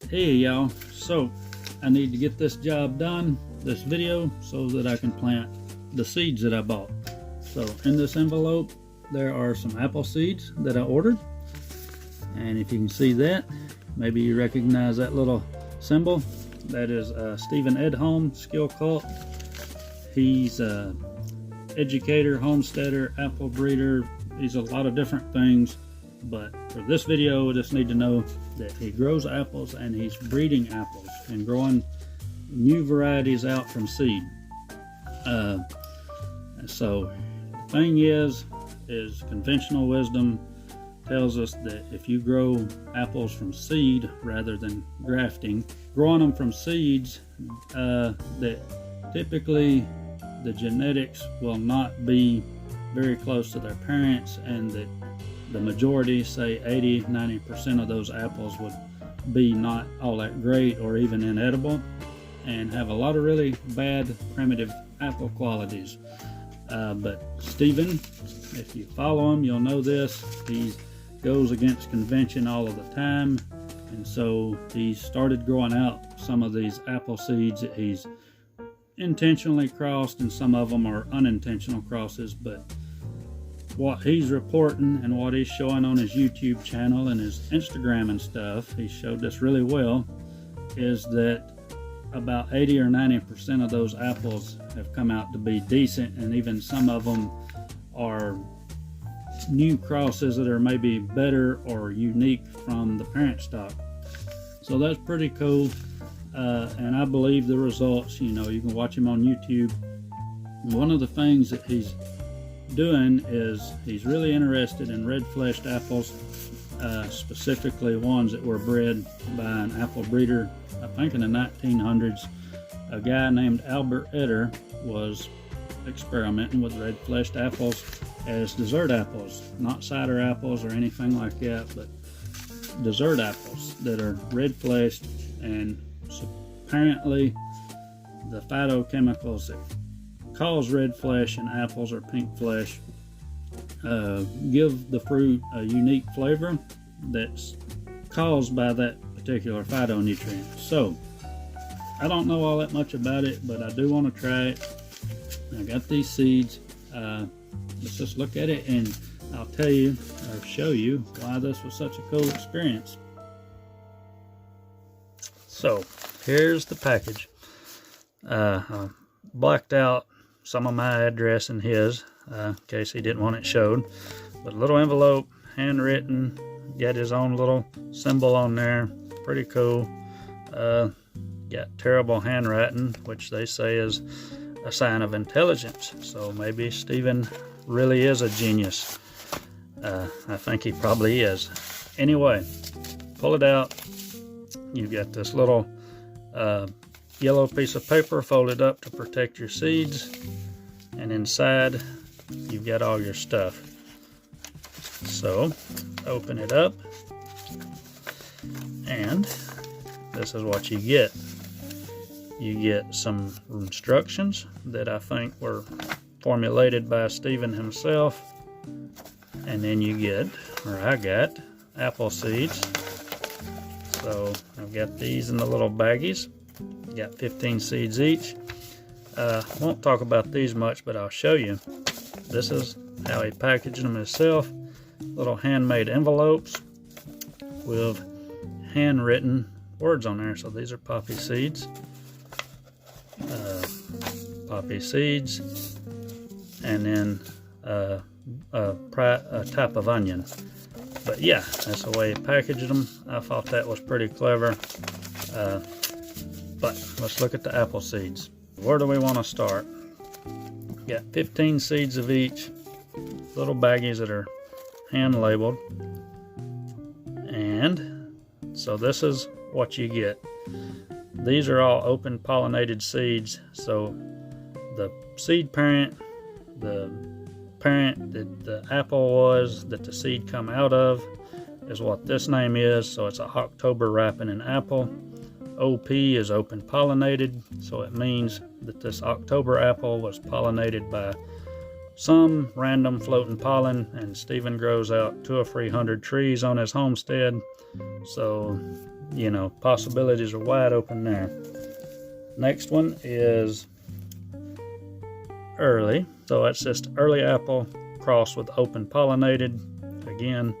Hey y'all, so I need to get this job done, this video, so that I can plant the seeds that I bought. So in this envelope there are some apple seeds that I ordered, and if you can see that, maybe you recognize that little symbol. That is Stephen Edholm, SkillCult. He's a educator, homesteader, apple breeder. He's a lot of different things, but for this video we just need to know that he grows apples and he's breeding apples and growing new varieties out from seed. So the thing is conventional wisdom tells us that if you grow apples from seed rather than grafting, growing them from seeds, that typically the genetics will not be very close to their parents, and that the majority, say 80-90% of those apples, would be not all that great or even inedible and have a lot of really bad primitive apple qualities. But Stephen, if you follow him, you'll know this. He goes against convention all of the time, and so he started growing out some of these apple seeds that he's intentionally crossed, and some of them are unintentional crosses. But what he's reporting and what he's showing on his YouTube channel and his Instagram and stuff, he showed this really well, is that about 80 or 90% of those apples have come out to be decent, and even some of them are new crosses that are maybe better or unique from the parent stock. So that's pretty cool, and I believe the results. You know, you can watch him on YouTube. One of the things that he's doing is he's really interested in red fleshed apples, specifically ones that were bred by an apple breeder, I think in the 1900s. A guy named Albert Eder was experimenting with red fleshed apples as dessert apples, not cider apples or anything like that, but dessert apples that are red fleshed. And apparently the phytochemicals that cause red flesh in apples or pink flesh give the fruit a unique flavor that's caused by that particular phytonutrient. So I don't know all that much about it, but I do want to try it. I got these seeds. Let's just look at it and I'll tell you or show you why this was such a cool experience. So here's the package. I blacked out some of my address and his, in case he didn't want it showed. But a little envelope, handwritten, got his own little symbol on there. Pretty cool. Got terrible handwriting, which they say is a sign of intelligence. So maybe Stephen really is a genius. I think he probably is. Anyway, pull it out. You've got this little yellow piece of paper folded up to protect your seeds, and inside you've got all your stuff. So open it up, and this is what you get. You get some instructions that I think were formulated by Stephen himself, and then you get, or I got, apple seeds. So I've got these in the little baggies. Got 15 seeds each. Won't talk about these much, but I'll show you. This is how he packaged them himself. Little handmade envelopes with handwritten words on there. So these are poppy seeds. Poppy seeds, and then a type of onion. But yeah, that's the way he packaged them. I thought that was pretty clever. But let's look at the apple seeds. Where do we want to start? Got 15 seeds of each, little baggies that are hand labeled. And so this is what you get. These are all open pollinated seeds. So the seed parent, the parent that the apple was, that the seed come out of, is what this name is. So it's a October ripening apple. OP is open pollinated, so it means that this October apple was pollinated by some random floating pollen, and Stephen grows out 200 or 300 trees on his homestead. So you know, possibilities are wide open there. Next one is early. So that's just early apple crossed with open pollinated. Again,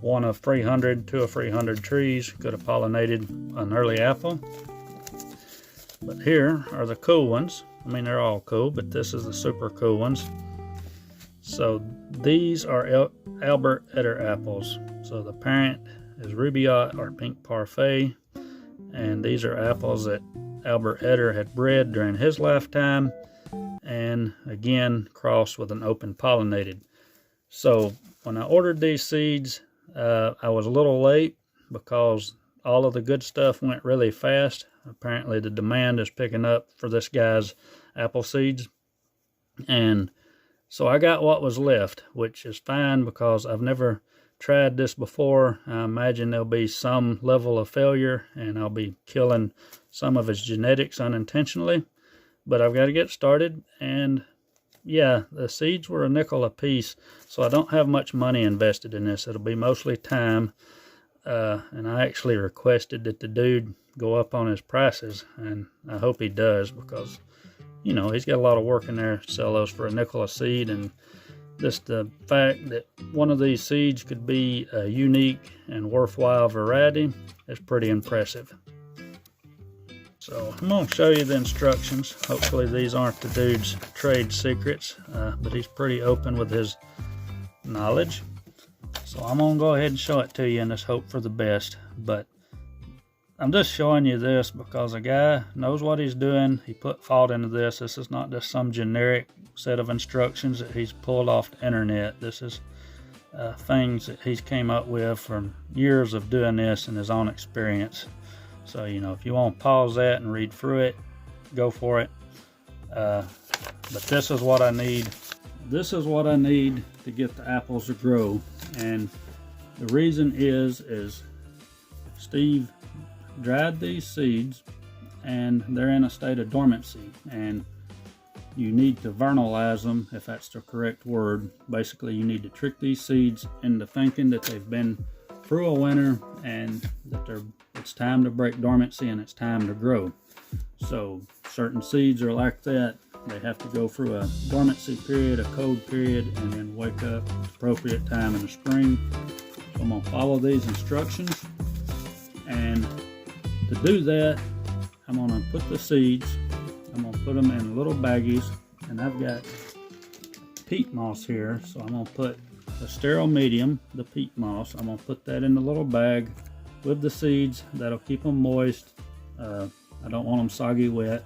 one of 300, 2 of 300 trees could have pollinated an early apple. But here are the cool ones. I mean, they're all cool, but this is the super cool ones. So these are Albert Etter apples. So the parent is Rubaiyat or Pink Parfait, and these are apples that Albert Etter had bred during his lifetime, and again crossed with an open pollinated. So when I ordered these seeds, I was a little late because all of the good stuff went really fast. Apparently the demand is picking up for this guy's apple seeds, and so I got what was left, which is fine because I've never tried this before. I imagine there'll be some level of failure and I'll be killing some of his genetics unintentionally, but I've got to get started. And yeah, the seeds were a nickel a piece, so I don't have much money invested in this. It'll be mostly time, and I actually requested that the dude go up on his prices, and I hope he does, because you know, he's got a lot of work in there to sell those for a nickel a seed, and just the fact that one of these seeds could be a unique and worthwhile variety is pretty impressive. So I'm going to show you the instructions. Hopefully these aren't the dude's trade secrets, but he's pretty open with his knowledge. So I'm going to go ahead and show it to you and just hope for the best. But I'm just showing you this because a guy knows what he's doing. He put thought into this. This is not just some generic set of instructions that he's pulled off the internet. This is things that he's came up with from years of doing this and his own experience. So, you know, if you want to pause that and read through it, go for it. But this is what I need. This is what I need to get the apples to grow. And the reason is Steve dried these seeds and they're in a state of dormancy, and you need to vernalize them, if that's the correct word. Basically, you need to trick these seeds into thinking that they've been through a winter and that it's time to break dormancy and it's time to grow. So certain seeds are like that. They have to go through a dormancy period, a cold period, and then wake up at the appropriate time in the spring. So I'm going to follow these instructions, and to do that, I'm going to put the seeds, I'm going to put them in little baggies, and I've got peat moss here, so I'm going to put a sterile medium, the peat moss. I'm going to put that in the little bag with the seeds. That'll keep them moist. I don't want them soggy wet,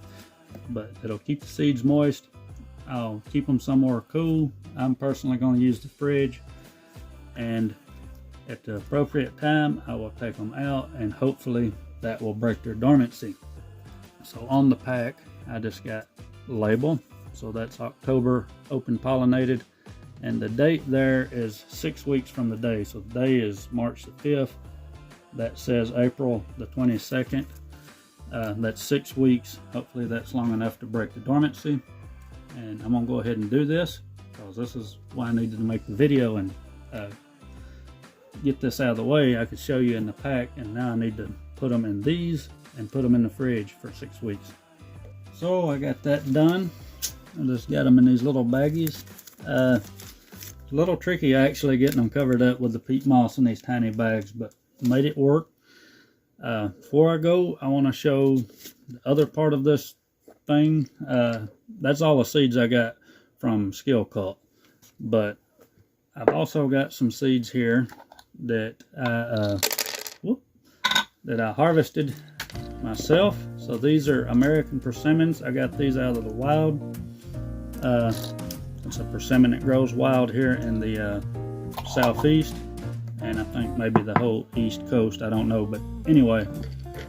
but it'll keep the seeds moist. I'll keep them somewhere cool. I'm personally going to use the fridge, and at the appropriate time I will take them out, and hopefully that will break their dormancy. So on the pack I just got label, so that's October open pollinated, and the date there is 6 weeks from the day. So the day is March the 5th. That says April the 22nd. That's 6 weeks. Hopefully that's long enough to break the dormancy. And I'm gonna go ahead and do this because this is why I needed to make the video and get this out of the way. I could show you in the pack, and now I need to put them in these and put them in the fridge for 6 weeks. So I got that done. I just got them in these little baggies. It's a little tricky actually getting them covered up with the peat moss in these tiny bags, but made it work. Before I go, I want to show the other part of this thing. That's all the seeds I got from SkillCult, but I've also got some seeds here that I harvested myself. So these are American persimmons. I got these out of the wild. It's a persimmon that grows wild here in the southeast, and I think maybe the whole east coast, I don't know, but anyway,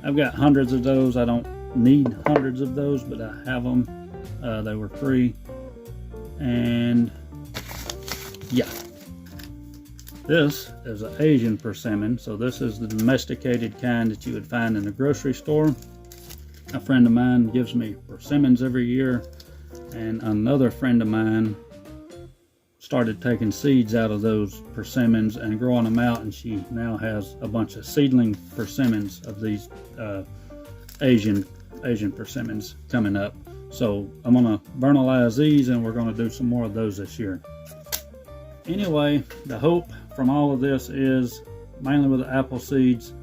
I've got hundreds of those. I don't need hundreds of those, but I have them. They were free, and yeah, this is an Asian persimmon. So this is the domesticated kind that you would find in the grocery store. A friend of mine gives me persimmons every year, and another friend of mine started taking seeds out of those persimmons and growing them out, and she now has a bunch of seedling persimmons of these Asian persimmons coming up. So I'm gonna vernalize these, and we're gonna do some more of those this year. Anyway, the hope from all of this is, mainly with the apple seeds,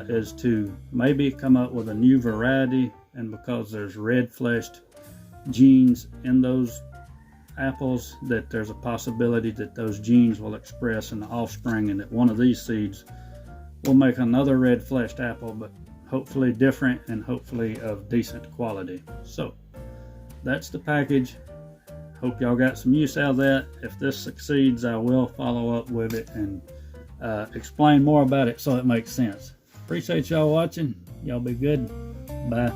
is to maybe come up with a new variety, and because there's red fleshed genes in those apples, that there's a possibility that those genes will express in the offspring, and that one of these seeds will make another red fleshed apple, but hopefully different and hopefully of decent quality. So that's the package. Hope y'all got some use out of that. If this succeeds, I will follow up with it and explain more about it so it makes sense. Appreciate y'all watching. Y'all be good. Bye.